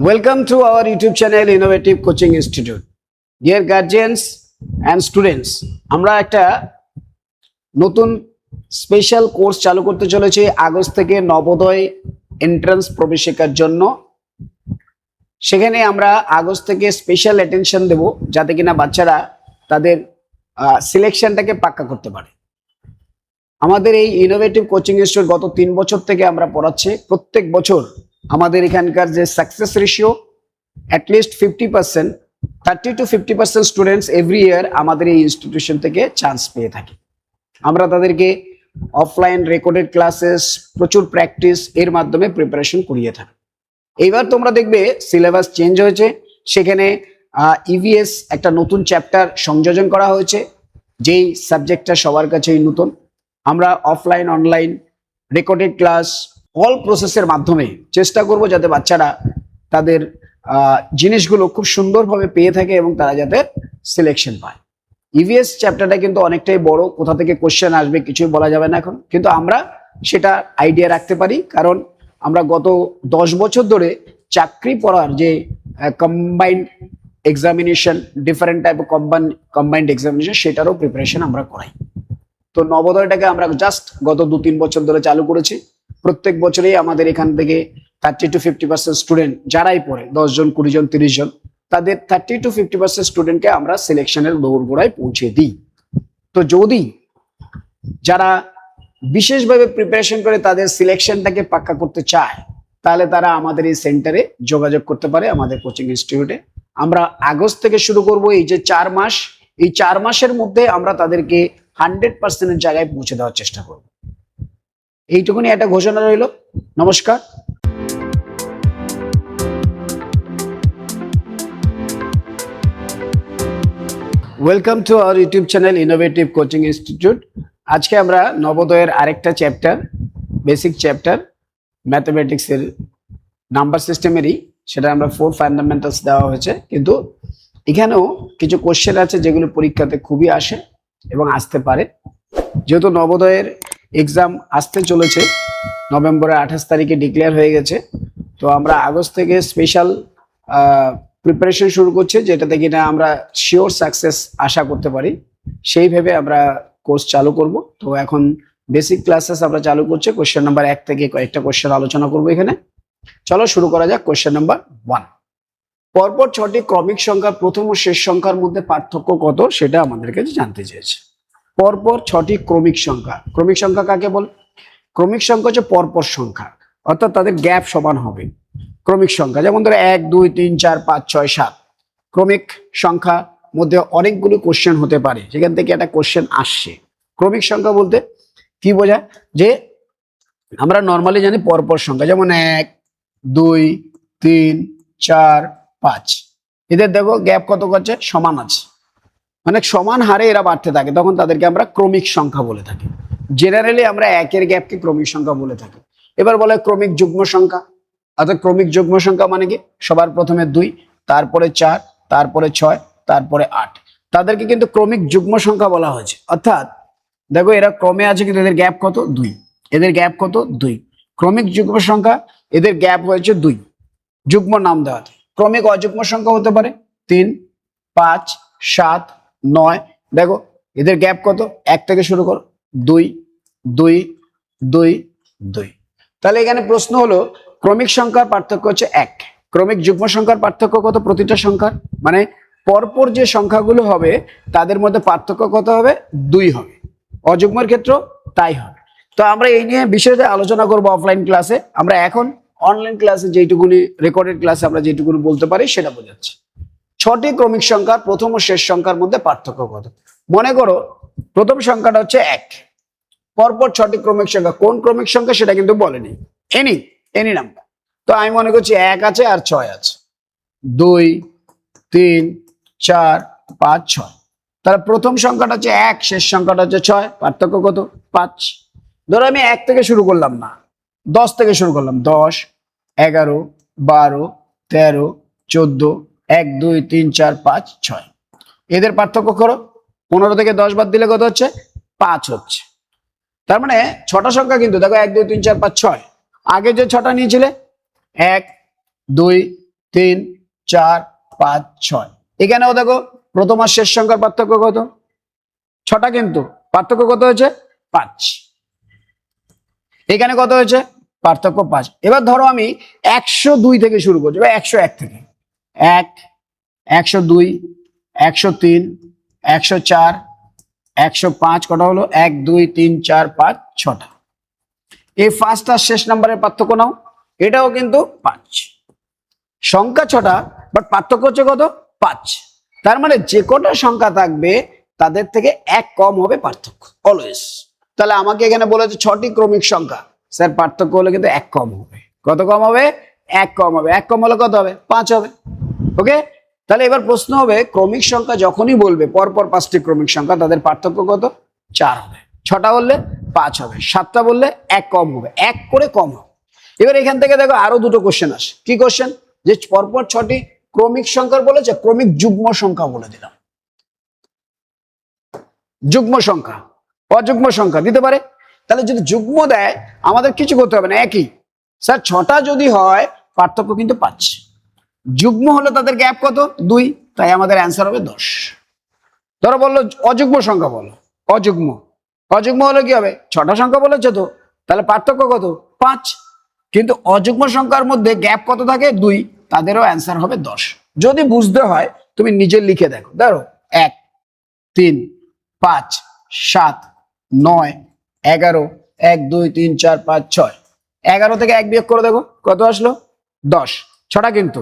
Welcome to our YouTube channel Innovative Coaching Institute. Dear guardians and students, আমরা একটা নতুন special course চালু করতে চলেছি আগস্ট থেকে নবোদয় এন্ট্রান্স প্রবেশিকার জন্য। সেখানে আমরা আগস্ট থেকে স্পেশাল অ্যাটেনশন দেব যাতে কিনা বাচ্চারা তাদের সিলেকশনটাকে পাক্কা করতে পারে। আমাদের এই ইনোভেটিভ কোচিং ইনস্টিটিউট গত 3 বছর থেকে আমরা পড়াচ্ছি। প্রত্যেক বছর আমাদের এখানকার যে success ratio at least 50%, 30 to 50% students every year আমাদের এই ইনস্টিটিউশন থেকে চান্স পেয়ে থাকে। আমরা তাদেরকে অফলাইন রেকর্ডেড ক্লাসেস, প্রচুর প্র্যাকটিস এর মাধ্যমে প্রিপারেশন করিয়ে থাকি। এইবার তোমরা দেখবে সিলেবাস চেঞ্জ হয়েছে, সেখানে ইভিএস একটা নতুন চ্যাপ্টার সংযোজন করা হয়েছে, যেই সাবজেক্টটা সবার কাছেই নতুন। আমরা offline online recorded class all প্রসেসের মাধ্যমে চেষ্টা করব যাতে বাচ্চারা তাদের জিনিসগুলো খুব সুন্দরভাবে পেয়ে থাকে এবং তারা যাতে সিলেকশন পায়। ইভিএস চ্যাপ্টারটা কিন্তু অনেকটাই বড়, কোথা থেকে কোশ্চেন আসবে কিছুই বলা যাবে না এখন, কিন্তু আমরা সেটা আইডিয়া রাখতে পারি, কারণ আমরা গত 10 বছর ধরে চাকরি পড়ার যে combined examination, different type of combined examination, সেটারও প্রিপারেশন আমরা করাই। তো নবোদয়টাকে আমরা জাস্ট গত 2-3 বছর ধরে চালু করেছি। প্রত্যেক বছরেই আমাদের এখান থেকে 30 to 50% স্টুডেন্ট যারাই পড়ে, 10 জন 20 জন 30 জন, তাদের 30 to 50% স্টুডেন্টকে আমরা সিলেকশনের দৌড়গোড়ায় পৌঁছে দিই। তো যদি যারা বিশেষভাবে প্রিপারেশন করে তাদের সিলেকশনটাকে পাক্কা করতে চায়, তাহলে তারা আমাদের এই সেন্টারে যোগাযোগ করতে পারে, আমাদের কোচিং ইনস্টিটিউটে। আমরা আগস্ট থেকে শুরু করব এই যে 4 মাস, এই 4 মাসের মধ্যে আমরা তাদেরকে 100% জায়গায় পৌঁছে দেওয়ার চেষ্টা করব। এইটুকুনি একটা ঘোষণা রইল। নমস্কার। Welcome to our YouTube channel innovative coaching institute. আজকে আমরা নবোদয়ের আরেকটা চ্যাপ্টার, বেসিক চ্যাপ্টার ম্যাথমেটিক্সের নাম্বার সিস্টেমেরই, সেটা আমরা 4 ফান্ডামেন্টালস দেওয়া হয়েছে, কিন্তু এখানেও কিছু কোশ্চেন আছে যেগুলো পরীক্ষাতে খুবই আসে এবং আসতে পারে। যেহেতু নবোদয়ের এক্সাম আসতে চলেছে, নভেম্বরের 28 তারিখে ডিক্লেয়ার হয়ে গেছে, তো আমরা আগস্ট থেকে স্পেশাল প্রিপারেশন শুরু করছি, যেটাতে কিনা আমরা শিওর সাকসেস আশা করতে পারি। সেই ভেবে আমরা কোর্স চালু করব। তো এখন বেসিক ক্লাসেস আমরা চালু করছি। কোশ্চেন নাম্বার 1 থেকে কয়েকটা কোশ্চেন আলোচনা করব এখানে। চলো শুরু করা যাক। কোশ্চেন নাম্বার 1, পরপর 6টি ক্রমিক সংখ্যার প্রথম ও শেষ সংখ্যার মধ্যে পার্থক্য কত, সেটা আমাদের কাছে জানতে চেয়েছে। পরপর 6টি ক্রমিক সংখ্যা, ক্রমিক সংখ্যা কাকে বলে? ক্রমিক সংখ্যা হচ্ছে পরপর সংখ্যা, অর্থাৎ তাদের গ্যাপ সমান হবে। ক্রমিক সংখ্যা যেমন ধরো 1 2 3 4 5 6 7, ক্রমিক সংখ্যা মধ্যে অনেকগুলো কোশ্চেন হতে পারে, সেখান থেকে একটা কোশ্চেন আসছে। ক্রমিক সংখ্যা বলতে কি বোঝায়? যে আমরা নর্মালি জানি পরপর সংখ্যা, যেমন 1 2 3 4 5, এদের দেখো গ্যাপ কত করছে, সমান আছে, মানে সমান হারে এরা বাড়তে থাকে, তখন তাদেরকে আমরা ক্রমিক সংখ্যা বলে থাকি। জেনারেলি আমরা 1-এর গ্যাপকে ক্রমিক সংখ্যা বলে থাকি। এবার বলে ক্রমিক যুগ্ম সংখ্যা, অর্থাৎ ক্রমিক যুগ্ম সংখ্যা মানে কি, সবার প্রথমে 2, তারপরে 4, তারপরে 6, তারপরে 8, তাদেরকে কিন্তু ক্রমিক যুগ্ম সংখ্যা বলা হয়েছে। অর্থাৎ দেখো এরা ক্রমে আছে কিন্তু এদের গ্যাপ কত, 2, এদের গ্যাপ কত, 2। ক্রমিক যুগ্ম সংখ্যা, এদের গ্যাপ হয়েছে 2, যুগ্ম নাম দেওয়াতে। ক্রমিক অযুগ্ম সংখ্যা হতে পারে 3 5 7 9, দেখো এদের গ্যাপ কত, 1 থেকে শুরু করো, 2 2 2 2। তাহলে এখানে প্রশ্ন হলো ক্রমিক সংখ্যার পার্থক্য হচ্ছে 1, ক্রমিক যুগ্ম সংখ্যার পার্থক্য কত, প্রতিটা সংখ্যার, মানে পরপর যে সংখ্যাগুলো হবে তাদের মধ্যে পার্থক্য কত হবে, 2 হবে। অযুগ্মের ক্ষেত্রেও তাই হবে। তো আমরা এই নিয়ে বিশেষভাবে আলোচনা করব অফলাইন ক্লাসে। আমরা এখন অনলাইন ক্লাসে যেটুকুনি রেকর্ডেড ক্লাসে আমরা যেটুকুনি বলতে পারি সেটা বোঝাচ্ছি। 6টি ক্রমিক সংখ্যার প্রথম ও শেষ সংখ্যার মধ্যে পার্থক্য কত? মনে করো প্রথম সংখ্যাটা হচ্ছে 1, পরপর 6টি ক্রমিক সংখ্যা, কোন ক্রমিক সংখ্যা সেটা কিন্তু বলেনি, এনি নাম্বার। তো আমি মনে করছি 1 আছে আর 6 আছে, 2 3 4 5 6, তাহলে প্রথম সংখ্যাটা হচ্ছে 1, শেষ সংখ্যাটা হচ্ছে 6, পার্থক্য কত, 5। ধরো আমি 1 থেকে শুরু করলাম না, 10 থেকে শুরু করলাম, 10 11 12 13 14, 1 2 3 4 5 6, এদের পার্থক্য করো। 15 থেকে 10 বাদ দিলে কত হচ্ছে, 5 হচ্ছে। তার মানে 6টা সংখ্যা কিন্তু দেখো 1 2 3 4 5 6, আগে যে 6টা নিয়েছিলে 1 2 3 4 5 6। এখানেও দেখো প্রথম আর শেষ সংখ্যার পার্থক্য কত? 6টা, কিন্তু পার্থক্য কত হয়েছে? 5। এখানে কত হয়েছে? পার্থক্য 5। এবার ধরো আমি 102 থেকে শুরু করছি বা 101 থেকে। 1 102 103 104 105। কটা হলো? 1 2 3 4 5 6টা। এই ফার্স্ট আর শেষ নাম্বারের পার্থক্য নাও, এটাও কিন্তু 5। সংখ্যা 6টা, বাট পার্থক্য হচ্ছে কত? 5। তার মানে যে কটা সংখ্যা থাকবে তাদের থেকে 1 কম হবে পার্থক্য অলওয়েজ। তাহলে আমাকে এখানে বলেছে 6টি ক্রমিক সংখ্যা, স্যার পার্থক্য হলে কিন্তু 1 কম হবে। কত কম হবে? 1 কম হবে। 1 কম হলে কত হবে? 5 হবে। ওকে, তাহলে এবার প্রশ্ন হবে ক্রমিক সংখ্যা যখনই বলবে পরপর 5টি ক্রমিক সংখ্যা, তাদের পার্থক্য কত? 4 হবে। 6টা বললে 5 হবে, 7টা বললে 1 কম হবে, 1 করে কম হবে। এবার এখান থেকে দেখো আরো দুটো কোশ্চেন আসে। কি কোশ্চেন? যে পরপর 6টি ক্রমিক সংখ্যার বলেছে, ক্রমিক যুগ্ম সংখ্যা বলে দিলাম। যুগ্ম সংখ্যা, অযুগ্ম সংখ্যা দিতে পারে। তাহলে যদি যুগ্ম দেয় আমাদের কিছু করতে হবে না, একই। স্যার 6টা যদি হয় পার্থক্য কিন্তু 5, যুগ্ম হলে তাদের গ্যাপ কত? 2, তাই আমাদের অ্যান্সার হবে 10। ধরো বললো অযুগ্ম সংখ্যা বলো, অযুগ্ম। অযুগ্ম হলে কি হবে? 6টা সংখ্যা বলেছে তো, তাহলে পার্থক্য কত? 5। কিন্তু অযুগ্ম সংখ্যার মধ্যে গ্যাপ কত থাকে? 2, তাদেরও অ্যান্সার হবে 10। যদি বুঝতে হয় তুমি নিজে লিখে দেখো। ধরো 1 3 5 7 9 11 1 2 3 4 5 6। 11 থেকে 1 বিয়োগ করে দেখো কত আসলো? 10। 6টা কিন্তু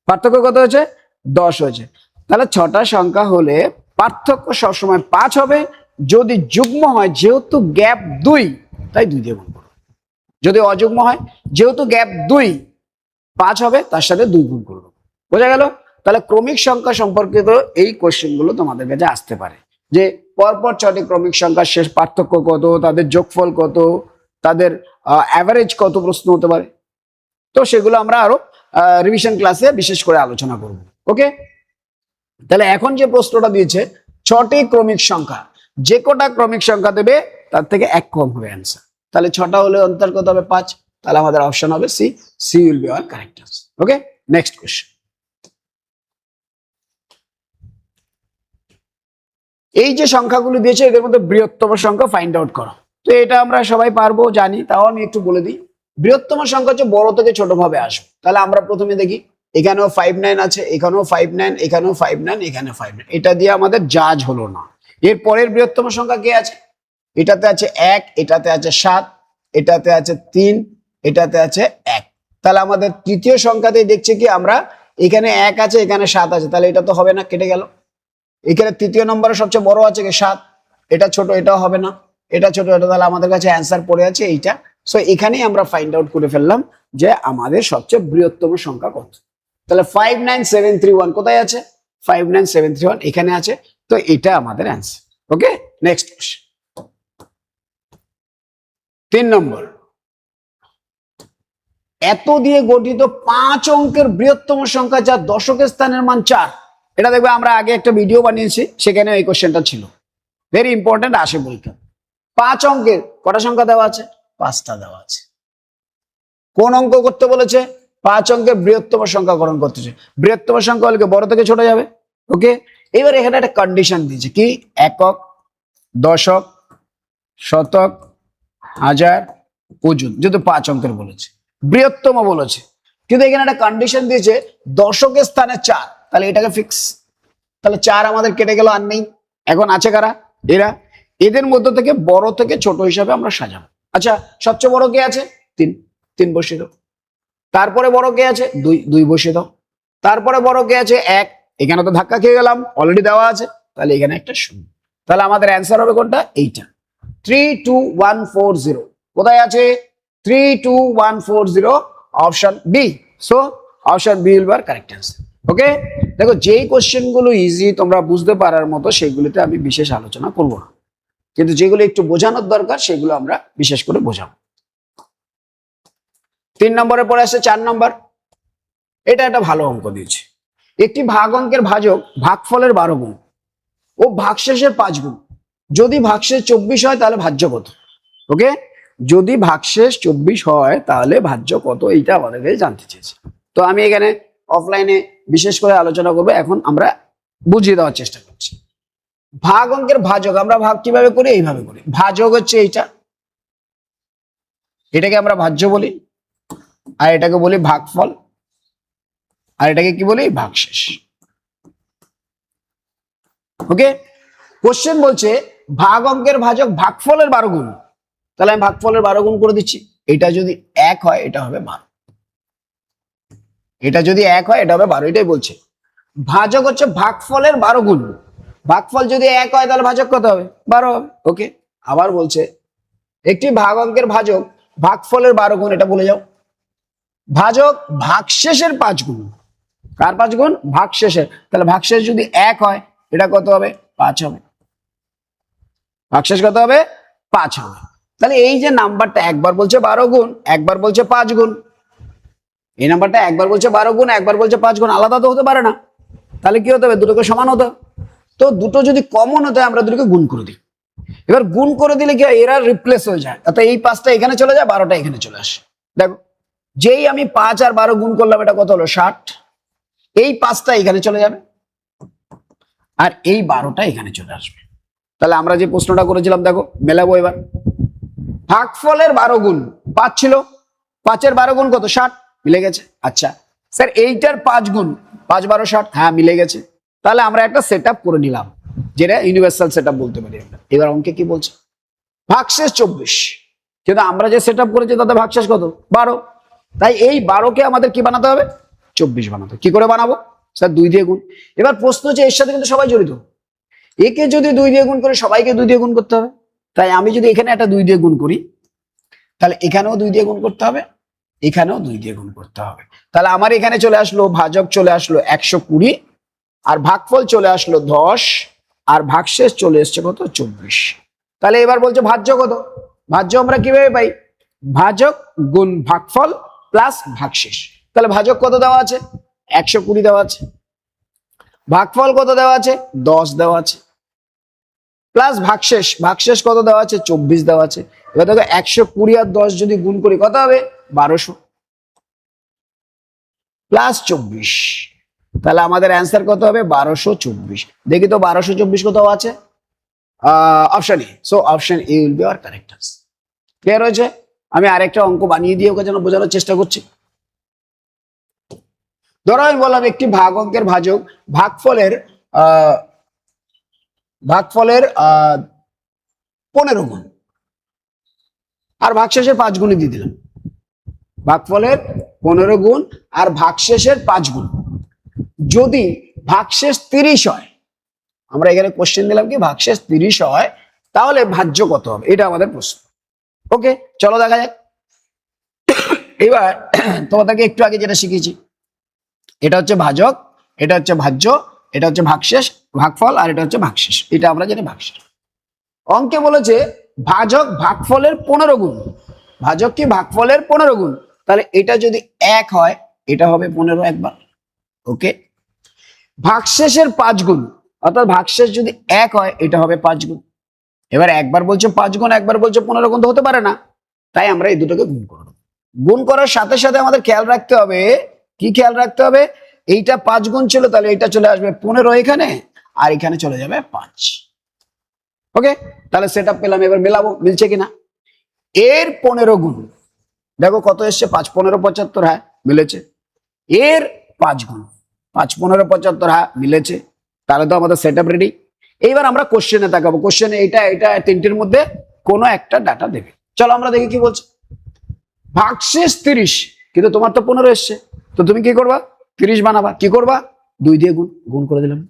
পার্থক্য কত হয়েছে? 10 হয়েছে। তাহলে 6টা সংখ্যা হলে পার্থক্য সবসময় 5 হবে। যদি যুগ্ম হয়, যেহেতু গ্যাপ 2, তাই 2 দিয়ে গুণ করো। যদি অযুগ্ম হয়, যেহেতু গ্যাপ 2, 5 হবে, তার সাথে 2 গুণ করো। বোঝা গেল? তাহলে ক্রমিক সংখ্যা সম্পর্কিত এই কোশ্চেন গুলো তোমাদের কাছে আসতে পারে, যে পরপর 6টি ক্রমিক সংখ্যার শেষ পার্থক্য কত, তাদের যোগফল কত, তাদের অ্যাভারেজ কত, প্রশ্ন হতে পারে। তো সেগুলো আমরা আরো রিভিশন ক্লাসে বিশেষ করে আলোচনা করব। ওকে, তাহলে এখন যে প্রশ্নটা দিয়েছে 6টি ক্রমিক সংখ্যা, যে কটা ক্রমিক সংখ্যা দেবে তার থেকে 1 কম হবে অ্যান্সার। তাহলে 6টা হলে অন্তর কত হবে? 5। তাহলে আমাদের অপশন হবে C. C will be our correct answer. Okay, next question. এই যে সংখ্যাগুলো দিয়েছে এদের মধ্যে বৃহত্তম সংখ্যা ফাইন্ড আউট করো। তো এটা আমরা সবাই পারবো, জানি, তাও আমি একটু বলে দিই। বৃহত্তম সংখ্যা হচ্ছে বড় থেকে ছোট ভাবে আসবে। তাহলে আমরা প্রথমে দেখি, এখানেও 59 আছে, এখানেও 59, এখানেও 59, এখানে 59। এটা দিয়ে আমাদের জাজ হলো না। এর পরের বৃহত্তম সংখ্যা কে আছে? এটাতে আছে 1, এটাতে আছে 7, এটাতে আছে 3, এটাতে আছে 1। তাহলে আমাদের তৃতীয় সংখ্যাতেই দেখছি কি আমরা, এখানে 1 আছে, এখানে 7 আছে, তাহলে এটা তো হবে না, কেটে গেল। এখানে তৃতীয় নম্বরে সবচেয়ে বড় আছে কি? 7। এটা ছোট, এটাও হবে না, এটা ছোট, এটা। তাহলে আমাদের কাছে অ্যান্সার পড়ে আছে এইটা। সো এখানেই আমরা ফাইন্ড আউট করে ফেললাম যে আমাদের সবচেয়ে বৃহত্তম সংখ্যা কত। তাহলে 59731 কোথায় আছে? 59731 এখানে আছে। তো এটা আমাদের অ্যান্সার। ওকে, নেক্সট কোশ্চেন। 3 নম্বর, এত দিয়ে গঠিত 5 অঙ্কের বৃহত্তম সংখ্যা যার দশকের স্থানের মান 4। এটা দেখবে আমরা আগে একটা ভিডিও বানিয়েছি, সেখানে এই কোশ্চেনটা ছিল। ভেরি ইম্পর্টেন্ট, আসে পরীক্ষা। 5 অঙ্কের কটা সংখ্যা দেওয়া আছে? 5টা দেওয়া আছে। কোন অঙ্ক করতে বলেছে? 5 অঙ্কের বৃহত্তম সংখ্যাকরণ করতেছে। বৃহত্তম সংখ্যা হলে বড় থেকে ছোট যাবে। ওকে, এবার এখানে একটা কন্ডিশন দিয়েছে কি, একক, দশক, শতক, হাজার, ওজন। যেহেতু 5 অঙ্কের বলেছে, বৃহত্তম বলেছে, কিন্তু এখানে একটা কন্ডিশন দিয়েছে দশকের স্থানে 4। তাহলে এটাকে ফিক্স। তাহলে 4 আমাদের কেটে গেল, আর নেই। এখন আছে কারা? এরা। এদের মধ্য থেকে বড় থেকে ছোট হিসাবে আমরা সাজাবো। আচ্ছা, সবচেয়ে বড় কে আছে? 3, 3 বসিয়ে দাও। তারপরে বড় কে আছে? 2, 2 বসিয়ে দাও। তারপরে বড় কে আছে? 1। এখানে তো ধাক্কা খেয়ে গেলাম, অলরেডি দেওয়া আছে, তাহলে এখানে একটা শূন্য। তাহলে আমাদের অ্যান্সার হবে কোনটা? এইটা, 32140। কোথায় আছে? 32140, option B. So option B will be our correct answer. Okay, দেখো যেই কোশ্চেন গুলো ইজি তোমরা বুঝতে পারার মতো সেগুলিতে আমি বিশেষ আলোচনা করব না, কিন্তু যেগুলো একটু বোঝানোর দরকার সেগুলো আমরা বিশেষ করে বোঝাবো। 3 নম্বরের পরে আসছে 4 নম্বর। এটা একটা ভালো অঙ্ক দিয়েছে। একটি ভাগ অঙ্কের ভাজক ভাগফলের 12 গুণ ও ভাগশেষের 5 গুণ। যদি ভাগশেষ 24 হয় তাহলে ভাজ্য কত? ওকে, যদি ভাগশেষ 24 হয় তাহলে ভাজ্য কত, এইটা আমাদেরকে জানতে চেয়েছে। তো আমি এখানে অফলাইনে বিশেষ করে আলোচনা করবো, এখন আমরা বুঝিয়ে দেওয়ার চেষ্টা করছি। ভাগ অঙ্কের ভাজক আমরা ভাগ কিভাবে করি, এইভাবে করি। ভাজক হচ্ছে এইটা, এটাকে আমরা ভাজ্য বলি, আর এটাকে বলি ভাগফল, আর এটাকে কি বলি, ভাগশেষ। ওকে, কোশ্চেন বলছে ভাগ অঙ্কের ভাজক ভাগফলের 12 গুণ, তাহলে আমি ভাগফলের 12 গুণ করে দিচ্ছি। এটা যদি 1 হয় এটা হবে 12, এটা যদি 1 হয় এটা হবে 12, এটাই বলছে। ভাজক হচ্ছে ভাগফলের 12 গুণ, ভাগফল যদি 1 হয় তাহলে ভাজক কত হবে, 12 হবে। ওকে, আবার বলছে একটি ভাগ অঙ্কের ভাজক ভাগফলের 12 গুণ, এটা বলে যাও। ভাজক ভাগশেষের 5 গুণ, কার 5 গুণ, ভাগশেষের, তাহলে ভাগশেষ যদি 1 হয় এটা কত হবে, 5 হবে। ভাগশেষ কত হবে, 5 হবে। তাহলে এই যে নাম্বারটা একবার বলছে 12 গুণ, একবার বলছে 5 গুণ, এই নাম্বারটা একবার বলছে 12 গুণ, একবার বলছে 5 গুণ, আলাদা তো হতে পারে না। তাহলে কি হতে হবে, দুটোকে সমান হতে হবে। তো দুটো যদি কমন হতে হয় আমরা দুটোকে গুণ করে দিই। এবার গুণ করে দিলে কি হয়, এরা রিপ্লেস হয়ে যায়, অর্থাৎ এই 5টা এখানে চলে যায়, 12টা এখানে চলে আসে। দেখো যেই আমি 5 আর 12 গুণ করলাম, এটা কত হলো, 60। এই 5টা এখানে চলে যাবে, আর এই 12টা এখানে চলে আসবে। তাহলে আমরা যে প্রশ্নটা করেছিলাম দেখো, মেলাবো এবার। ভাগফলের 12 গুণ 5 ছিল, 5-এর 12 গুণ কত, 60, মিলে গেছে। আচ্ছা স্যার এইটার 5 গুণ, 5 12 60, হ্যাঁ মিলে গেছে। তাহলে আমরা একটা সেট করে নিলাম, যেটা ইউনিভার্সাল সেট বলতে পারি আমরা। এবার অঙ্কে কি বলছে, ভাগশেষ 24, কিন্তু আমরা যে সেট করেছি তাতে ভাগশেষ কত, 12, তাই এই 12কে আমাদের কি বানাতে হবে, 24 বানাতে হবে। কি করে বানাবো, স্যার 2 দিয়ে গুণ। এবার প্রশ্ন হচ্ছে এর সাথে কিন্তু সবাই জড়িত, একে যদি 2 দিয়ে গুণ করে সবাইকে 2 দিয়ে গুণ করতে হবে। তাই আমি যদি এখানে একটা 2 দিয়ে গুণ করি, তাহলে এখানেও 2 দিয়ে গুণ করতে হবে, এখানেও 2 দিয়ে গুণ করতে হবে। তাহলে আমার এখানে চলে আসলো ভাজক, চলে আসলো 120, আর ভাগফল চলে আসলো 10, আর ভাগশেষ চলে এসছে কত, 24। তাহলে এবার বলছে ভাজ্য কত, ভাজ্য আমরা কিভাবে পাই, ভাজক গুণ ভাগফল প্লাস ভাগশেষ। তাহলে ভাজক কত দেওয়া আছে, 120 দেওয়া আছে, ভাগফল কত দেওয়া আছে, 10 দেওয়া আছে, প্লাস ভাগশেষ, ভাগশেষ কত দেওয়া আছে, 24 দেওয়া আছে। এবার দেখো 120 আর 10 যদি গুণ করি কত হবে, 1200 প্লাস 24, তাহলে আমাদের অ্যান্সার কত হবে, 1224। দেখি তো 1224 কোথাও আছে, option A. So option A will be our correct answer. Clear হয়েছে? আমি আরেকটা অঙ্ক বানিয়ে দিয়ে ওকে যেন বোঝানোর চেষ্টা করছি। ধরো আমি বললাম একটি ভাগ অঙ্কের ভাজক ভাগফলের ভাগফলের 15 গুণ, আর ভাগশেষের 5 গুণই দিয়ে দিলাম। ভাগফলের 15 গুণ আর ভাগশেষের 5 গুণ, যদি ভাগশেষ 30 হয়, আমরা এখানে কোশ্চেন দিলাম কি ভাগশেষ 30 হয়, তাহলে ভাজ্য কত হবে, এটা আমাদের প্রশ্ন। ওকে চলো দেখা যাক। এবার তোমাদেরকে একটু আগে যেটা শিখেছি, এটা হচ্ছে ভাজক, এটা হচ্ছে ভাজ্য, এটা হচ্ছে ভাগশেষ ভাগফল, আর এটা হচ্ছে ভাগশেষ, এটা আমরা জানি ভাগশেষ। অঙ্কে বলেছে ভাজক ভাগফলের 15 গুণ, ভাজক কি ভাগফলের 15 গুণ, তাহলে এটা যদি 1 হয় এটা হবে 15 একবার। ওকে, ভাগশেষের 5 গুণ, অর্থাৎ ভাগশেষ যদি 1 হয় এটা হবে 5 গুণ। এবার একবার বলছে 5 গুণ, একবার বলছে 15 গুণ, তো হতে পারে না, তাই আমরা এই দুটোকে গুণ করব। গুণ করার সাথে সাথে আমাদের খেয়াল রাখতে হবে, কি খেয়াল রাখতে হবে, এইটা 5 গুণ ছিল, তাহলে এটা চলে আসবে 15 এখানে, আর এখানে চলে যাবে 5। ওকে, তাহলে সেট আপ পেলাম। এবার মেলাবো মিলছে কিনা। এর 15 গুণ, দেখো কত এসছে, 5 15 75, হ্যাঁ মিলেছে। এর 5 গুণ, 5 15 75, হ্যাঁ মিলেছে। তাহলে তো আমাদের সেট আপ রেডি। এইবার আমরা কোশ্চেনে তাকাবো, কোশ্চেনে এটা এটা তিনটির মধ্যে কোনো একটা ডাটা দেবে। চলো আমরা দেখি কি বলছে। ভাগশেষ 30, কিন্তু তোমার তো 15 এসছে, তো তুমি কি করবা, 30 বানাবা। কি করবা, 2 দিয়ে গুণ, গুণ করে দিলাম।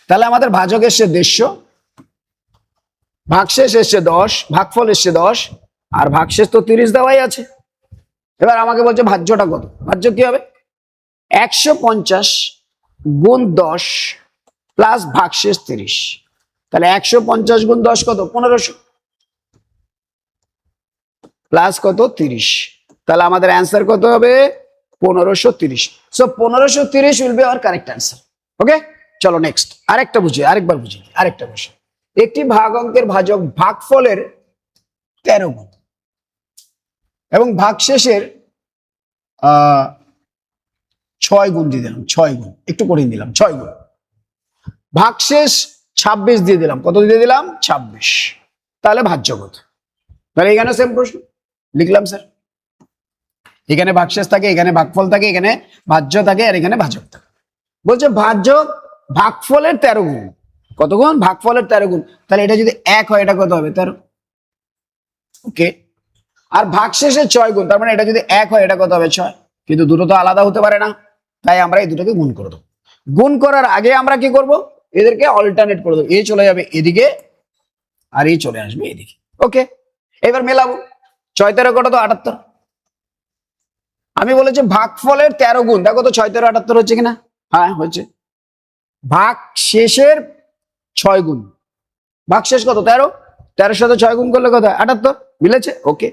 তাহলে আমাদের ভাজক এসছে 150, ভাগশেষ এসছে 10, ভাগফল এসছে 10, আর ভাগশেষ তো 30 দেওয়াই আছে। এবার আমাকে বলছে ভাজ্যটা কত, ভাজ্য কি হবে, 150 গুণ 10 প্লাস ভাগশেষ 30। তাহলে 150 গুণ 10 কত, 1500, প্লাস কত 30। তাহলে আমাদের অ্যান্সার কত হবে, 1530। So 1530 will be our correct answer. Okay চলো নেক্সট, আরেকটা বুঝি, আরেকবার বুঝি, আরেকটা বুঝি। একটি ভাগ অঙ্কের ভাজক ভাগফলের 13 গুণ, এবং ভাগশেষের 6 গুণ দিয়ে দিলাম, 6 গুণ, একটু কঠিন দিলাম, 6 গুণ। ভাগশেষ 26 দিয়ে দিলাম, কত দিয়ে দিলাম? 26। তাহলে ভাজ্য কত? তাহলে এখানে সেম প্রশ্ন লিখলাম স্যার, এখানে ভাগশেষ থাকে, এখানে ভাগফল থাকে, এখানে ভাজ্য থাকে, আর এখানে ভাজক থাকে। বলছে ভাজ্য ভাগফলের 13 গুণ। কত গুণ? ভাগফলের 13 গুণ। তাহলে এটা যদি 1 হয়, এটা কত হবে? 13। ওকে। আর ভাগশেষের 6 গুণ, তার মানে এটা যদি 1 হয়, এটা কত হবে? 6। কিন্তু দুটো তো আলাদা হতে পারে না, তাই আমরা এই দুটোকে গুণ করে দেবো। গুণ করার আগে আমরা কি করব? এদেরকে অল্টারনেট করে দেবো। এই চলে যাবে এদিকে, আর এই চলে আসবে এদিকে। ওকে, এবার মেলাবো। 6 13 কত? তো 78। আমি বলেছি ভাগফলের 13 গুণ, দেখো তো 6 13 78 হচ্ছে কিনা? হ্যাঁ হচ্ছে। ভাগ শেষের 6 গুণ, ভাগশেষ কত? 13, 13 সাথে 6 গুণ করলে কত? 78। মিলেছে? ওকে।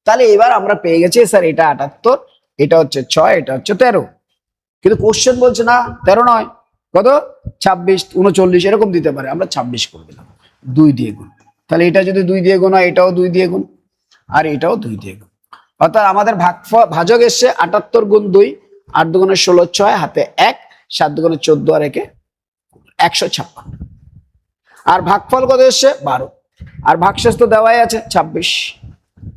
তাহলে এবার আমরা পেয়ে গেছি স্যার এটা 78, এটা হচ্ছে 6, এটা হচ্ছে 13। কিন্তু কোশ্চেন বলছে না 13 নয়, কত? 26 39 এরকম দিতে পারে, আমরা 26 করে দিলাম 2 দিয়ে গুণ। তাহলে এটা যদি 2 দিয়ে গুণ হয়, এটাও 2 দিয়ে গুণ, আর এটাও 2 দিয়ে গুণ। অর্থাৎ আমাদের ভাজক এসছে 78 গুণ 2, 8 দুগুণে 16, 6 হাতে 1, 7 দুগুণে 14, আর একে 156। আর ভাগফল কত এসছে? 12। আর ভাগশেষ তো দেওয়াই আছে 26।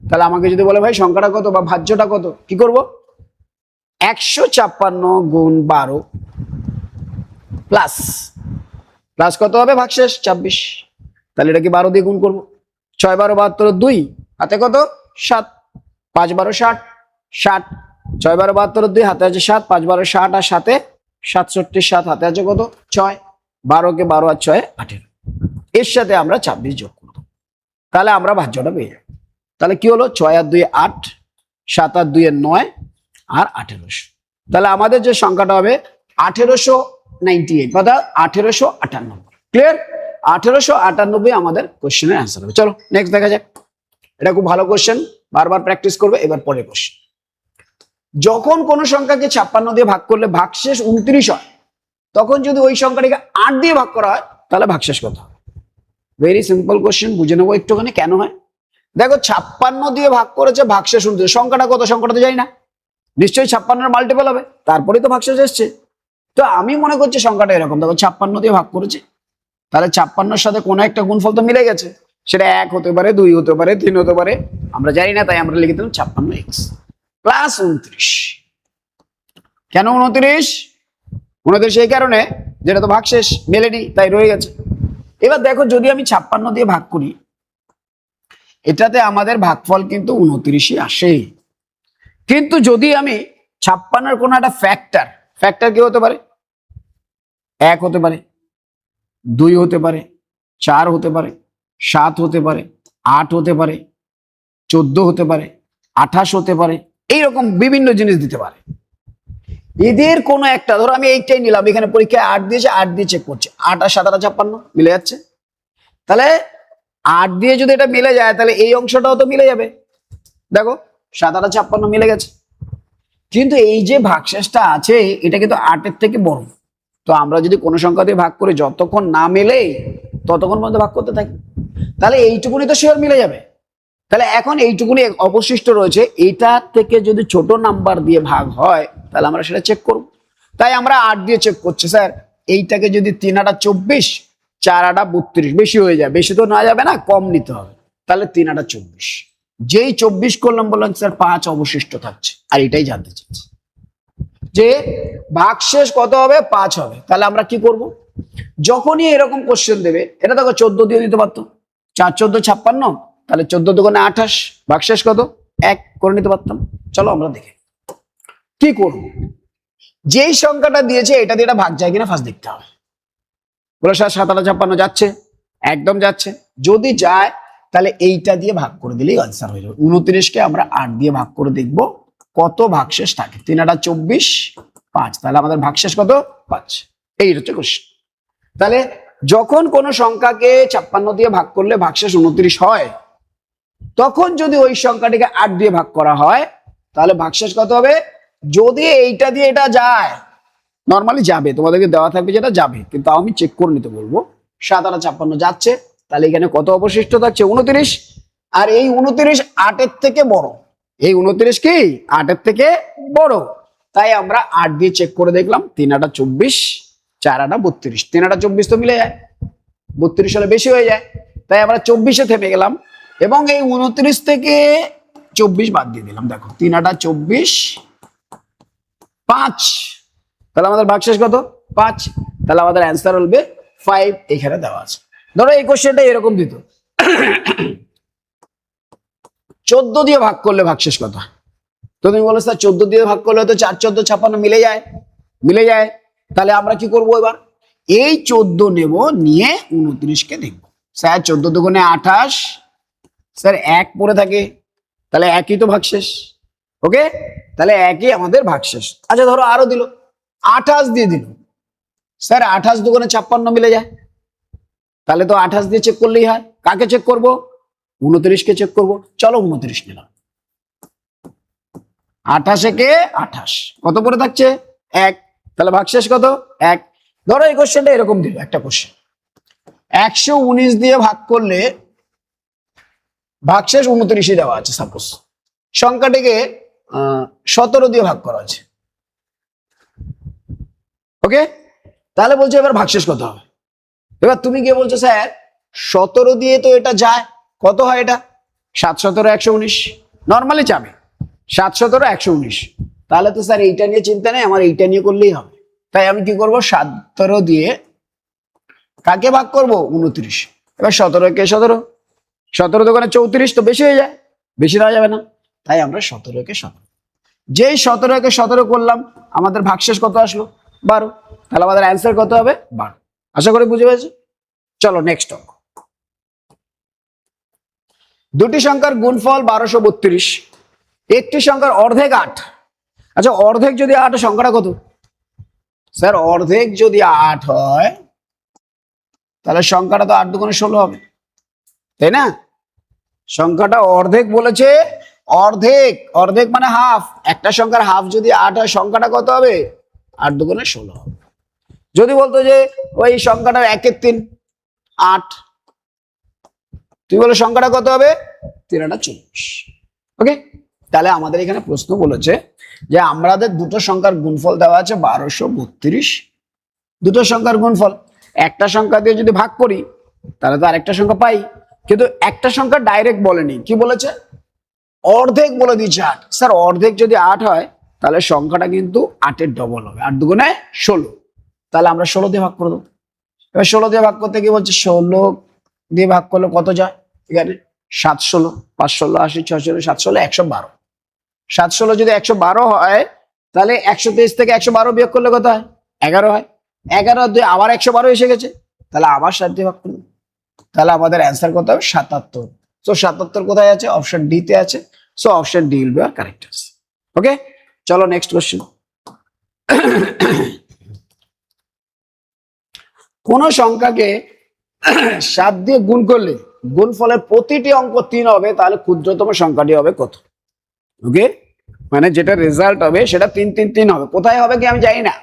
তাহলে আমাকে যদি বলে ভাই সংখ্যাটা কত বা ভাজ্যটা কত, কি করব? 156 গুণ 12 প্লাস প্লাস কত হবে? ভাগশেষ 26। তাহলে এটা কি 12 দিয়ে গুণ করবো? 6 12 72, 2 হাতে কত? 7, 5 12 60, 60, 6 12 72, 2 হাতে আছে 7, 5 12 60, আর সাথে 67, 7 হাতে আছে কত? 6। 12 কে 12 আর 6 18, এর সাথে আমরা 26 যোগ করব। তাহলে আমরা ভাজ্যটা পেয়ে যাব। তাহলে কি হলো? 6 আর 2 8, 7 আর 2 9, আর 1800। তাহলে আমাদের যে সংখ্যাটা হবে 1898, অর্থাৎ 1898। ক্লিয়ার? 1898 আমাদের কোশ্চেনের অ্যান্সার হবে। চলো নেক্সট দেখা যাক। এটা খুব ভালো কোশ্চেন, বারবার প্র্যাকটিস করবে। এবার পরের কোশ্চেন, যখন কোন সংখ্যাকে 56 দিয়ে ভাগ করলে ভাগশেষ 29 হয়, তখন যদি ওই সংখ্যাটিকে 8 দিয়ে ভাগ করা হয়, তাহলে ভাগশেষ কত হবে? ভেরি সিম্পল কোশ্চেন, বুঝে নেবো একটুখানি কেন হয়। দেখো 56 দিয়ে ভাগ করেছে, ভাগশেষ 29, সংখ্যাটা কত? সংখ্যাটা তো জানি না, নিশ্চয়ই 56 এর মাল্টিপল হবে, তারপরেই তো ভাগশেষ এসছে। তো আমি মনে করছি সংখ্যাটা এরকম, দেখো 56 দিয়ে ভাগ করেছে, তাহলে 56 সাথে কোনো একটা গুণফল তো মিলে গেছে, সেটা 1 হতে পারে, 2 হতে পারে, 3 হতে পারে, আমরা জানি না, তাই আমরা লিখে দিলাম 56x প্লাস 29। কেন 29? 29 এই কারণে যেটা তো ভাগশেষ মেলেনি, তাই রয়ে গেছে। এবার দেখো যদি আমি 56 দিয়ে ভাগ করি, এটাতে আমাদের ভাগফল কিন্তু 29ই আসে। কিন্তু যদি আমি 56 কোনো একটা ফ্যাক্টর কি হতে পারে? 1 হতে পারে, 2 হতে পারে, 4 হতে পারে, 7 হতে পারে, 8 হতে পারে, 14 হতে পারে, 28 হতে পারে, এইরকম বিভিন্ন জিনিস দিতে পারে। এদের কোনো একটা, ধরো আমি এইটাই নিলাম, এখানে পরীক্ষায় 8 দিয়েছে, 8 দিয়ে চেক করছে, 8 আর 7 আর 56 মিলে যাচ্ছে। তাহলে 8 দিয়ে যদি এটা মিলে যায়, তাহলে এই অংশটাও তো মিলে যাবে। দেখো 7 আর 56 মিলে গেছে। কিন্তু এই যে ভাগশেষটা আছে, এটা কিন্তু 8 এর থেকে বড়। তো আমরা যদি কোনো সংখ্যা দিয়ে ভাগ করি, যতক্ষণ না মেলে ততক্ষণ পর্যন্ত ভাগ করতে থাকি, তাহলে এইটুকুনি তো শিওর মিলে যাবে। তাহলে এখন এইটুকুনি অবশিষ্ট রয়েছে, এইটা থেকে যদি ছোট নাম্বার দিয়ে ভাগ হয়, তাহলে আমরা সেটা চেক করব। তাই আমরা 8 দিয়ে চেক করছি। স্যার এইটাকে যদি 3 8 24, 4 8 32, বেশি হয়ে যায়, বেশি তো না যাবে না, কম নিতে হবে। তাহলে 3 8 24, যেই 24 করলাম, বললাম স্যার 5 অবশিষ্ট থাকছে। আর এটাই জানতে চাচ্ছি যে ভাগশেষ কত হবে? 5 হবে। তাহলে আমরা কি করব? যখনই এরকম কোশ্চেন দেবে, এটা দেখো 14 দিয়ে দিতে পারতো, 4 14 56, তাহলে 14 দুগুণে 28, ভাগশেষ কত? 1 করে নিতে পারতাম। চলো আমরা দেখি কি করব। যেই সংখ্যাটা দিয়েছে এটা দিয়ে এটা ভাগ যায় কিনা ফার্স্ট দেখতে হবে। বলো স্যার 7 8 56 যাচ্ছে, একদম যাচ্ছে। যদি যায় তাহলে এইটা দিয়ে ভাগ করে দিলেই আনসার হয়ে যাবে। 29কে আমরা 8 দিয়ে ভাগ করে দেখব কত ভাগশেষ থাকে। 3 8 24, 5, তাহলে আমাদের ভাগশেষ কত? 5। এই হচ্ছে কোশ্চেন। তাহলে যখন কোন সংখ্যাকে 56 দিয়ে ভাগ করলে ভাগশেষ 29 হয়, তখন যদি ওই সংখ্যাটিকে 8 দিয়ে ভাগ করা হয়, তাহলে ভাগশেষ কত হবে? যদি এইটা দিয়ে এটা যায়, নর্মালি যাবে, তোমাদেরকে দেওয়া থাকবে যেটা যাবে, কিন্তু আমি চেক করে নিতে বলবো। 7 8 56 যাচ্ছে, তাহলে এখানে কত অবশিষ্ট থাকছে? 29। আর এই 29 8 এর থেকে বড়, এই 29 কি 8-এর থেকে বড়, তাই আমরা 8 দিয়ে চেক করে দেখলাম। 3 8 24, 4 8 32, 3 8 24 তো মিলে যায়, 32 হলে বেশি হয়ে যায়, তাই আমরা 24-এ থেমে গেলাম এবং এই 29 থেকে 24 বাদ দিয়ে দিলাম। দেখো 3 8 24, 5, তাহলে আমাদের ভাগশেষ কত? 5, তাহলে আমাদের অ্যান্সার হবে 5, এখানে দেওয়া আছে। ধরো এই কোশ্চেনটা এরকম দিত, 14 দিয়ে ভাগ করলে ভাগশেষ কত? তো তুমি বলো স্যার 14 দিয়ে ভাগ করলে তো 4 14 56 মিলে যায়, মিলে যায়। তাহলে আমরা কি করব এবার? এই 14 নেব, নিয়ে 29-কে দেখব। স্যার 14 দুগুণে 28, স্যার 1 পড়ে থাকে, তাহলে একই তো ভাগশেষ। ওকে, তাহলে একই আমাদের ভাগশেষ। আচ্ছা ধরো আরো দিল, 28 দিয়ে দিল, স্যার 28 দুগুণে 56 মিলে যায়, তাহলে তো 28 দিয়ে চেক করলেই হয়। কাকে চেক করব? 29-কে চেক করব। চলো 29 নিলাম, 28-এ 28 কত পড়ে থাকছে? 1, তাহলে ভাগশেষ কত? 1। ধরো এই কোশ্চেনটা এরকম দিল, একটা কোশ্চেন 119 দিয়ে ভাগ করলে ভাগশেষ 29-ই দেওয়া আছে। সাপোজ সংখ্যাটিকে 17 দিয়ে ভাগ করা আছে। ওকে, তাহলে বলছো এবার ভাগশেষ কত হবে? এবার তুমি গিয়ে বলছো স্যার 17 দিয়ে তো এটা যায়, কত হয় এটা? 7 17 119, নর্মালি যাবে 7 17 119। তাহলে তো স্যার এইটা নিয়ে চিন্তা নেই, আমার এইটা নিয়ে করলেই হবে। তাই আমি কি করব? 17 দিয়ে কাকে ভাগ করব? 29। এবার 17-কে 17, 17 দোকানে 34 তো বেশি হয়ে যায়, বেশি দেওয়া যাবে না, তাই আমরা 17-কে 17। যেই 17-কে 17 করলাম, আমাদের ভাগশেষ কত আসলো? 12। তাহলে আমাদের অ্যান্সার কত হবে? 12। আশা করি বুঝে পেরেছি। চলো নেক্সট অঙ্ক। দুটি সংখ্যার গুণফল 1232, একটি সংখ্যার অর্ধেক 8। আচ্ছা অর্ধেক যদি 8 হয়, সংখ্যাটা কত? স্যার অর্ধেক যদি 8 হয়, তাহলে সংখ্যাটা তো 8 দুগুণে 16 হবে, তাই না? সংখ্যাটা অর্ধেক বলেছে, অর্ধেক, অর্ধেক মানে হাফ। একটা সংখ্যার হাফ যদি 8 হয়, সংখ্যাটা কত হবে? 8 দুগুণে 16 হবে। যদি বলতো যে ওই সংখ্যাটা 1-এর 3, 8, তুই বলে সংখ্যাটা কত হবে? 3 8 24। ওকে, তাহলে আমাদের এখানে প্রশ্ন বলেছে যে আমাদের দুটো সংখ্যার গুণফল দেওয়া আছে 1232, দুটো সংখ্যার গুণফল। একটা সংখ্যা দিয়ে যদি ভাগ করি তাহলে তো আরেকটা সংখ্যা পাই, কিন্তু একটা সংখ্যা ডাইরেক্ট বলেনি, কি বলেছে? অর্ধেক বলে দিয়েছে 8। স্যার অর্ধেক যদি 8 হয়, তাহলে সংখ্যাটা কিন্তু 8-এর ডবল হবে, 8 দুগুণে 16। তাহলে আমরা 16 দিয়ে ভাগ করে দেবো। এবার 16 দিয়ে ভাগ করতে গিয়ে বলছে 16 দিয়ে ভাগ করলে কত যায়? এখানে 7 16, 5 16 80 6 16 7 16 112। 7 16 যদি 112 হয়, তাহলে 123 থেকে 112 বিয়োগ করলে কত হয়? 11 হয়। 11 দিয়ে আবার 112 এসে গেছে, তাহলে আবার 7 দিয়ে ভাগ করলে, তাহলে আমাদের অ্যান্সার কত হবে? 77। সো 77 কোথায় আছে? অপশন ডি তে আছে। So option D will be our correct answer. Okay, চলো নেক্সট কোশ্চেন। কোন সংখ্যাকে 7 দিয়ে গুণ করলে গুণফলের প্রতিটি অঙ্ক 3 হবে, তাহলে ক্ষুদ্রতম সংখ্যাটি হবে কত? ওকে, মানে যেটা রেজাল্ট হবে সেটা 3 3 3 হবে। কোথায় হবে কি আমি জানি না,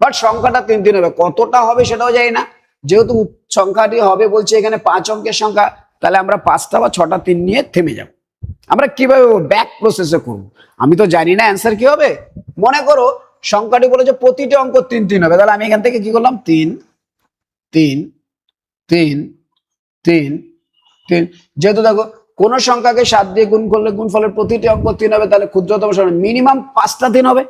বাট সংখ্যাটা 3 3 হবে। কতটা হবে সেটাও জানি না। যেহেতু সংখ্যাটি হবে বলছে এখানে 5 অঙ্কের সংখ্যা, তাহলে আমরা 5টা বা 6টা 3 নিয়ে থেমে যাব। আমরা কিভাবে ব্যাক প্রসেসে করব? আমি তো জানি না অ্যান্সার কি হবে। মনে করো সংখ্যাটি বলেছে প্রতিটি অঙ্ক 3 3 হবে, তাহলে আমি এখান থেকে কি করলাম? 3 3 3 3 3। যেহেতু দেখো কোন সংখ্যাকে 7 দিয়ে গুণ করলে গুণফলের প্রতিটি অঙ্ক 3 হবে, তাহলে ক্ষুদ্রতম সংখ্যা মিনিমাম 5টা 3 হবে,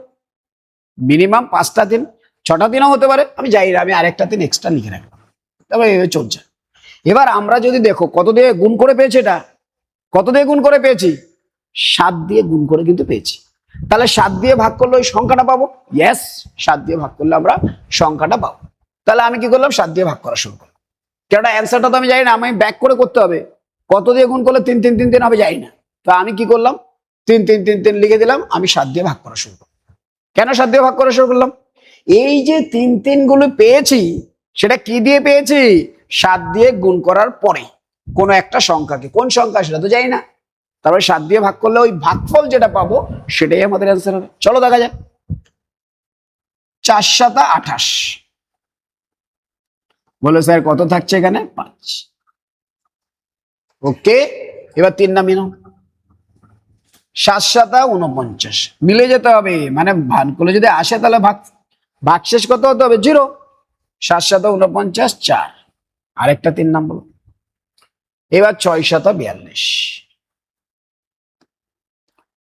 মিনিমাম 5টা 3, 6টা 3ও হতে পারে, আমি জানি না, আমি আরেকটা 3 এক্সট্রা লিখে রাখলাম। তবে এইভাবে চলছে। এবার আমরা যদি দেখো কত দিয়ে গুণ করে পেয়েছি, এটা কত দিয়ে গুণ করে পেয়েছি? 7 দিয়ে গুণ করে কিন্তু পেয়েছি। তাহলে 7 দিয়ে ভাগ করলে ওই সংখ্যাটা পাবো। ইয়েস, 7 দিয়ে ভাগ করলে আমরা সংখ্যাটা পাবো। তাহলে আমি কি করলাম? 7 দিয়ে ভাগ করা শুরু করলাম। কেননা অ্যান্সারটা তো আমি জানি না, আমি ব্যাক করে করতে হবে। কত দিয়ে গুণ করলে 3 3 3 3 হবে জানি না, তো আমি কি করলাম? 3 3 3 3 লিখে দিলাম, আমি 7 দিয়ে ভাগ করা শুরু করলাম। কেন 7 দিয়ে ভাগ করা শুরু করলাম? এই যে 3 3 গুলো পেয়েছি, সেটা কি দিয়ে পেয়েছি? 7 দিয়ে গুণ করার পরে কোনো একটা সংখ্যাকে, কোন সংখ্যা সেটা তো জানি না, তারপরে 7 দিয়ে ভাগ করলে ওই ভাগফল যেটা পাবো সেটাই আমাদের অ্যান্সার হবে। চলো দেখা যাক। 4 7 28 বলো স্যার কত থাকছে এখানে? 5। ওকে, এবার 3 নামিয়ে নাও। 7 7 49 মিলে যেতে হবে, মানে ভাগ করলে যদি আসে তাহলে ভাগশেষ কত হতে হবে? 0। 7 7 49 4, আরেকটা 3 নাম বলো। এবার 6 7 42,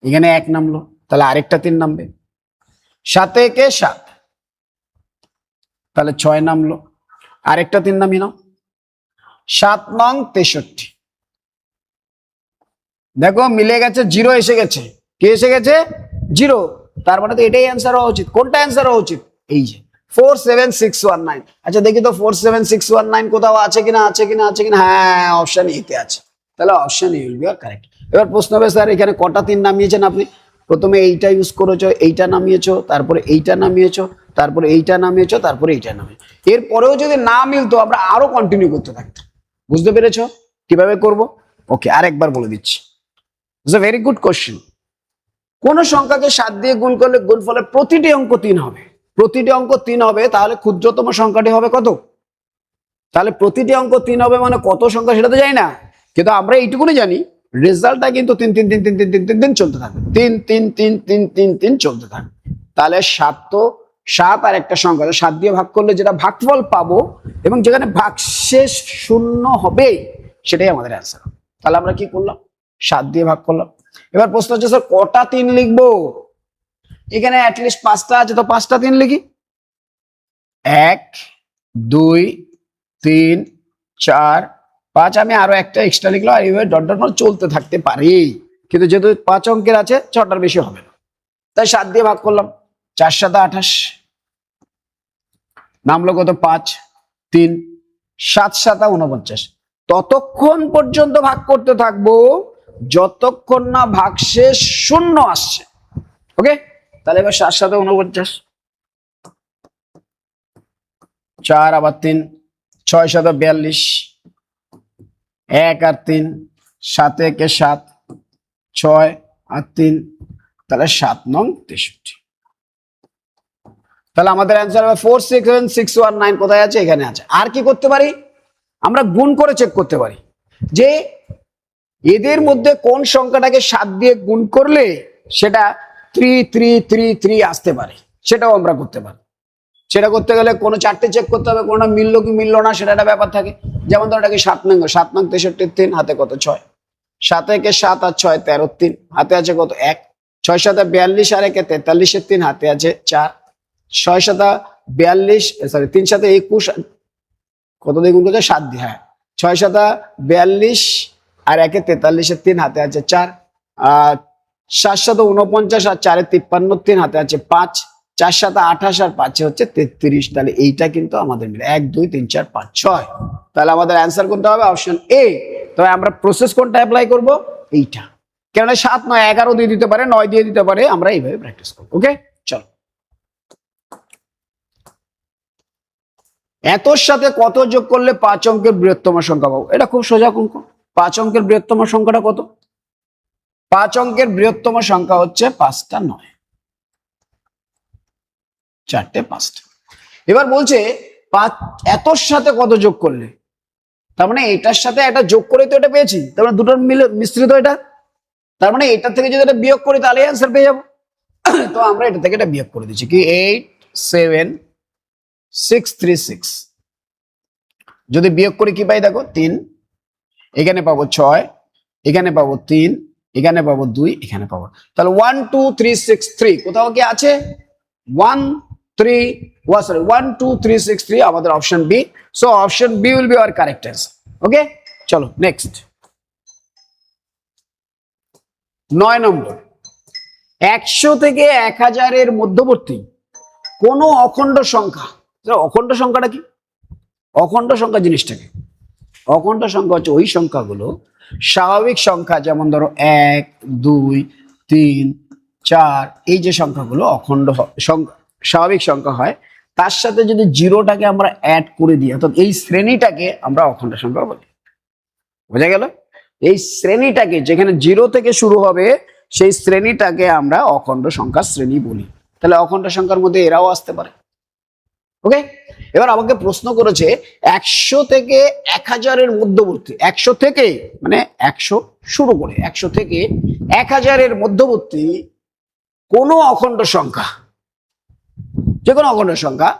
এখানে 1 নামলো, তাহলে আরেকটা 3 নামবে। 7 1 7, তাহলে 6 নামলো, আরেকটা 3 নামিয়ে নাও। 7 9 63, দেখো মিলে গেছে, 0 এসে গেছে। কি এসে গেছে? 0। তার মানে তো এটাই অ্যান্সার হওয়া উচিত। কোনটা অ্যান্সার হওয়া উচিত? এই যে 47619। আচ্ছা দেখি তো 47619 কোথাও আছে কিনা, আছে কিনা, আছে কিনা। হ্যাঁ, অপশন এতে আছে, তাহলে option A will be correct. এবার প্রশ্ন হবে, স্যার এখানে কটা 3 নামিয়েছেন আপনি? প্রথমে এইটা ইউজ করেছো, এইটা নামিয়েছো, তারপরে এইটা নামিয়েছো, তারপরে এইটা নামিয়েছো, তারপরে এইটা নামিয়েছো। এরপরেও যদি না মিলতো আমরা আরো কন্টিনিউ করতে থাকতাম। বুঝতে পেরেছো কিভাবে করব? ওকে, আরেকবার বলে দিচ্ছি। It's a very good question. কোন সংখ্যাকে 7 দিয়ে গুণ করলে গুণফলের প্রতিটি অঙ্ক 3 হবে? প্রতিটি অঙ্ক 3 হবে, তাহলে ক্ষুদ্রতম সংখ্যাটি হবে কত? তাহলে প্রতিটি অঙ্ক 3 হবে মানে কত সংখ্যা সেটা তো জানি না, কিন্তু আমরা এইটুকুনি জানি রেজাল্টটা কিন্তু 3 3 3 3 3 3 3 3 চলতে থাকবে। 3 3 3 3 3 3 চলতে থাকবে। তাহলে 7 তো 7 আর একটা সংখ্যা 7 দিয়ে ভাগ করলে যেটা ভাগফল পাবো এবং যেখানে ভাগশেষ 0 হবে সেটাই আমাদের অ্যান্সার। তাহলে আমরা কি করলাম? 7 দিয়ে ভাগ করলাম। এবার প্রশ্ন হচ্ছে, স্যার কটা 3 লিখবো? এখানে অ্যাটলিস্ট 5টা আছে, তো 5টা 3 লিখি। 1 2 3 4 5, আমি আরো একটা এক্সট্রা লিখলো, আর এইভাবে ডট ডট ডট চলতে থাকতে পারি। কিন্তু যেহেতু 5 অঙ্কের আছে, 6টার বেশি হবে না, তাই 7 দিয়ে ভাগ করলাম। 4 7 28, নামলো কত? 5 3। 7 7 49, ততক্ষণ পর্যন্ত ভাগ করতে থাকবো যতক্ষণ না ভাগশেষ 0 আসছে। ওকে, তাহলে এবার 7 7 49, 4 আবার 3, 6 7 42, 1 আর 3, 7 1 7, 6 আর 3, তাহলে 7 9 63। তাহলে আমাদের অ্যান্সার হবে 47619। কোথায় আছে? এখানে আছে। আর কি করতে পারি? আমরা গুণ করে চেক করতে পারি যে এদের মধ্যে কোন সংখ্যাটাকে 7 দিয়ে গুণ করলে সেটা 3 3 3 3 আসতে পারে, সেটাও আমরা করতে পারি। সেটা করতে গেলে কোনো 4টে চেক করতে হবে, কোনটা মিললো কি মিললো না সেটা একটা ব্যাপার থাকে। যেমন ধর এটাকে 7 নং 63 3, হাতে কত? 6। 7 1 7 আর 6 13 3, হাতে আছে কত? 1। 6 7 42 আর 1 43 3, হাতে আছে 4। 6 7 42, সরি 3 7 21, কত দিয়ে গুণ করছে? 7 দিয়ে। হ্যাঁ, 6 7 42 আর 1 43 3, হাতে আছে 4। আর 7 7 49 আর 4 53 3, হাতে আছে 5। 4 7 28 আর 5 হচ্ছে 33। তাহলে এইটা কিন্তু আমাদের মিলে 1 2 3 4 5 6। তাহলে আমাদের অ্যান্সার কোনটা হবে? Option A. তবে আমরা প্রসেস কোনটা অ্যাপ্লাই করব? এইটা। কেননা 7 9 11 দিয়ে দিতে পারে, 9 দিয়ে দিতে পারে, আমরা এইভাবে প্র্যাকটিস করব। ওকে, চলো। এতর সাথে কত যোগ করলে 5 অঙ্কের বৃহত্তম সংখ্যা পাবো? এটা খুব সোজা অঙ্ক। 5 অঙ্কের বৃহত্তম সংখ্যাটা কত? 5 অঙ্কের বৃহত্তম সংখ্যা হচ্ছে 5টা 9, 4টে 5টা। এবার বলছে এতর সাথে কত যোগ করলে, তার মানে এটার সাথে এটা যোগ করে তো এটা পেয়েছি, তার মানে দুটোর মিলে মিশ্রিত এটা। তার মানে এটা থেকে যদি এটা বিয়োগ করি তাহলে অ্যান্সার পেয়ে যাবো। তো আমরা এটা থেকে এটা বিয়োগ করে দিচ্ছি কি 8 7 6 3 6। যদি বিয়োগ করি কি পাই? দেখো 3, এখানে পাবো 6, এখানে পাবো 3, এখানে পাবো 2, এখানে পাবো। তাহলে 1 2 3 6 3 কোথাও কি আছে? 1 3 সরি 1 2 3 6 3, আমাদের option B. So option B will be our correct answer. Okay, চলো নেক্সট। 9 নম্বর, 100 থেকে 1000 এর মধ্যবর্তী কোন অখণ্ড সংখ্যা। অখণ্ড সংখ্যাটা কি? অখণ্ড সংখ্যা জিনিসটা কি? অখণ্ড সংখ্যা হচ্ছে ওই সংখ্যাগুলো, স্বাভাবিক সংখ্যা যেমন ধরো 1 2 3 4, এই যে সংখ্যাগুলো অখণ্ড স্বাভাবিক সংখ্যা হয়, তার সাথে যদি জিরোটাকে আমরা অ্যাড করে দিই, অর্থাৎ এই শ্রেণীটাকে আমরা অখণ্ড সংখ্যা বলি। বোঝা গেল? এই শ্রেণীটাকে, যেখানে 0 থেকে শুরু হবে, সেই শ্রেণীটাকে আমরা অখণ্ড সংখ্যার শ্রেণী বলি। তাহলে অখণ্ড সংখ্যার মধ্যে এরাও আসতে পারে। ওকে, এবার আমাকে প্রশ্ন করেছে 100 থেকে 1000-এর মধ্যবর্তী, 100 থেকে মানে 100 শুরু করে 100 থেকে 1000-এর মধ্যবর্তী কোনো অখণ্ড সংখ্যা, যে কোনো অখণ্ড সংখ্যা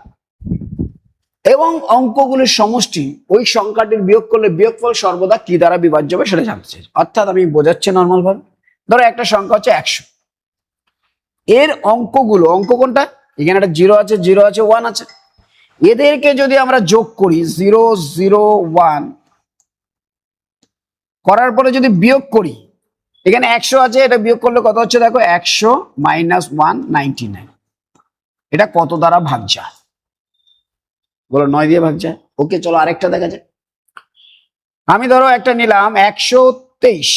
এবং অঙ্কগুলির সমষ্টি ওই সংখ্যাটির বিয়োগ করলে বিয়োগফল সর্বদা কি দ্বারা বিভাজ্য হবে সেটা জানতে চাই। অর্থাৎ আমি বোঝাচ্ছি নর্মাল ভাবে, ধরো একটা সংখ্যা হচ্ছে 100, এর অঙ্কগুলো, অঙ্ক কোনটা, এখানে একটা 0 আছে, 0 আছে, 1 আছে, এদেরকে যদি আমরা যোগ করি 0 0 1 করার পরে যদি বিয়োগ করি, এখানে 100 আছে, এটা বিয়োগ করলে কত হচ্ছে দেখো, 100 মাইনাস 1 99, এটা কত দ্বারা ভাগ যায় বলো? 9 দিয়ে ভাগ যায়। ওকে, চলো আরেকটা দেখা যায়। আমি ধরো একটা নিলাম 123,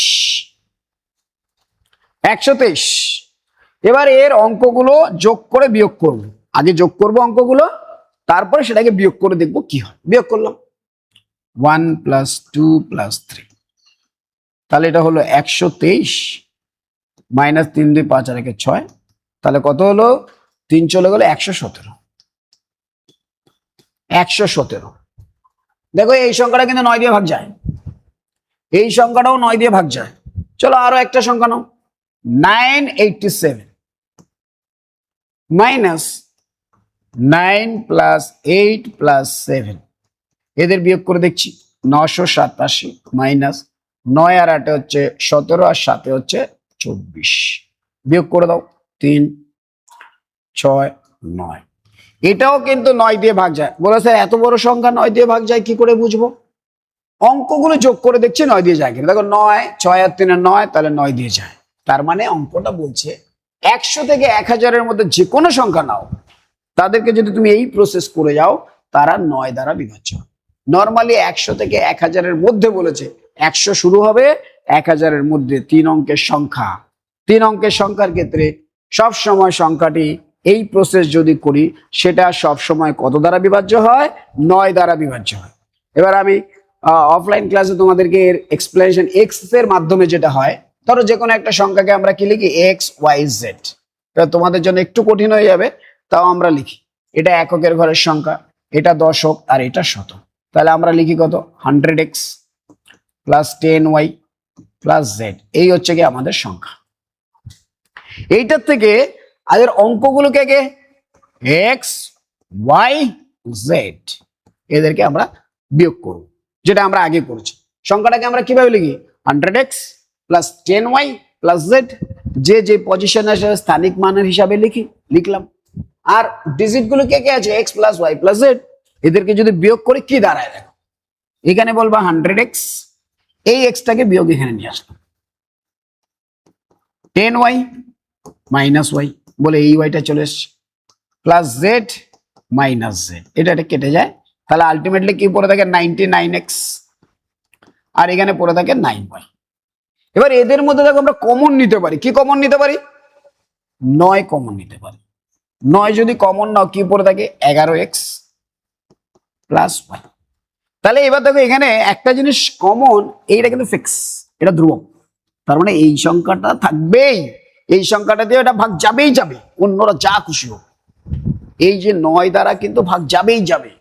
123, এবার এর অঙ্কগুলো যোগ করে বিয়োগ করব, আগে যোগ করব অঙ্কগুলো, তারপরে সেটাকে বিয়োগ করে দেখবো কি হয়। বিয়োগ করলাম 1 + 2 + 3, তাহলে এটা হলো 123 মাইনাস 3 2 5 আর 1 6, তাহলে কত হলো, 3 চলে গেল 117, 117। দেখো এই সংখ্যাটা কিন্তু 9 দিয়ে ভাগ যায়, এই সংখ্যাটাও 9 দিয়ে ভাগ যায়। চলো আরো একটা সংখ্যা নাও, 987 মাইনাস 9 + 8 + 7, এদের বিয়োগ করে দেখছি 987 মাইনাস 9 আর 8 হচ্ছে 17 আর 7 হচ্ছে 24, বিয়োগ করে দাও 3 6 9, এটাও কিন্তু 9 দিয়ে ভাগ যায়। বলে স্যার এত বড় সংখ্যা 9 দিয়ে ভাগ যায় কি করে বুঝবো? অঙ্কগুলো যোগ করে দেখছি 9 দিয়ে যায় কিনা। দেখো 9 6 আর 3 9, তাহলে 9 দিয়ে যায়। তার মানে অঙ্কটা বলছে 100 থেকে 1000-এর মধ্যে যে কোনো সংখ্যা নাও, তাদেরকে যদি তুমি এই প্রসেস করে যাও, তারা 9 দ্বারা বিভাজ্য। নর্মালি 100 থেকে 1000-এর মধ্যে বলেছে, 100 শুরু হবে, 1000-এর মধ্যে 3 অঙ্কের সংখ্যা, 3 অঙ্কের সংখ্যার ক্ষেত্রে সব সময় সংখ্যাটি এই প্রসেস যদি করি, সেটা সব সময় কত দ্বারা বিভাজ্য হয়? 9 দ্বারা বিভাজ্য হয়। এবার আমি অফলাইন ক্লাসে তোমাদেরকে এর এক্সপ্লেনেশন এক্স এর মাধ্যমে যেটা হয়, ধরো যে কোনো একটা সংখ্যাকে আমরা কি লিখি, এক্স ওয়াই জেড, এটা তোমাদের জন্য একটু কঠিন হয়ে যাবে, তাও আমরা লিখি, এটা এককের ঘরের সংখ্যা, এটা দশক আর এটা শতক, তাহলে আমরা লিখি কত, 100x plus 10y plus Z, এই হচ্ছে কি আমাদের সংখ্যা। এইটার থেকে আগের অঙ্কগুলোকে কে, এক্স ওয়াই জেড, এদেরকে আমরা বিয়োগ করব, যেটা আমরা আগে করেছি। সংখ্যাটাকে আমরা কিভাবে লিখি, 100x plus 10y plus Z, যে যে পজিশনে আছে স্থানিক মানের হিসাবে লিখলাম। আর ডিজিট গুলো কে কে আছে, x plus Y plus Z, এদেরকে যদি বিয়োগ করি কি দাঁড়ায় দেখো, এখানে বলবা 100x, এই এক্সটাকে বিয়োগ এখানে নিয়ে আসলাম, 10y মাইনাস ওয়াই, বলে এই ওয়াইটা চলে এসছে, প্লাস জেড মাইনাস জেড, এটা কেটে যায়, তাহলে আলটিমেটলি কি পড়ে থাকে, 99x, আর এখানে পড়ে থাকে 9y। এবার এদের মধ্যে দেখো আমরা কমন নিতে পারি, কি কমন নিতে পারি, 9 কমন নিতে পারি। 9 যদি কমন নাও কি পড়ে থাকে, 11x প্লাস ওয়াই। তাহলে এবার দেখো এখানে একটা জিনিস কমন, এইটা কিন্তু ফিক্স, এটা ধ্রুবক, তার মানে এই সংখ্যাটা থাকবেই, এই সংখ্যাটা দিয়ে এটা ভাগ যাবেই যাবে, অন্যরা যা খুশি হোক, এই যে 9 দ্বারা কিন্তু ভাগ যাবেই যাবে।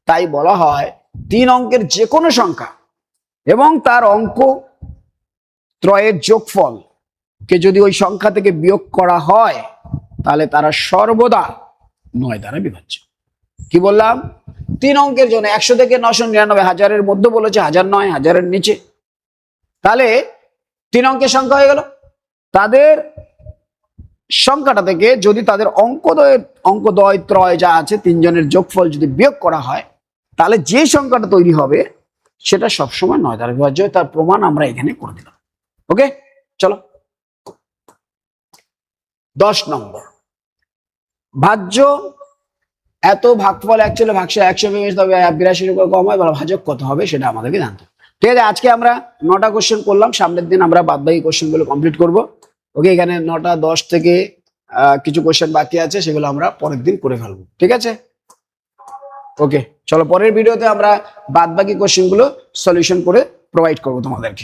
তাই বলা হয় 3 অঙ্কের যে কোনো সংখ্যা এবং তার অঙ্ক ত্রয়ের যোগফল কে যদি ওই সংখ্যা থেকে বিয়োগ করা হয়, তাহলে তারা সর্বদা 9 দ্বারা বিভাজ্য। কি বললাম, 3 অঙ্কের জন্য 100 থেকে 999, 1000-এর মধ্যে বলেছে, 1000 নয়, 1000-এর নিচে, তাহলে 3 অঙ্কের সংখ্যা হয়ে গেল। তাদের সংখ্যাটা থেকে যদি তাদের অঙ্কদ্বয় ত্রয় যা আছে, 3 জনের যোগফল যদি বিয়োগ করা হয়, তাহলে যে সংখ্যাটা তৈরি হবে সেটা সবসময় 9 দ্বারা বিভাজ্য। তার প্রমাণ আমরা এখানে করে দিলাম। ওকে, চলো 10 নম্বর, ভাজ্য এত, ভাগফল অ্যাকচুয়ালি ভাগশেষ 100 তবে 82 কম হয়, ভাজক কত হবে সেটা আমাদেরকে জানতে হবে। ঠিক আছে, আজকে আমরা 9টা কোশ্চেন করলাম, সামনের দিন আমরা বাদবাকি কোশ্চেন গুলো কমপ্লিট করবো। ওকে, এখানে 9টা 10 থেকে কিছু কোশ্চেন বাকি আছে, সেগুলো আমরা পরের দিন করে ফেলবো। ঠিক আছে, ওকে চলো পরের ভিডিওতে আমরা বাদবাকি কোশ্চেন গুলো সলিউশন করে প্রোভাইড করবো তোমাদেরকে।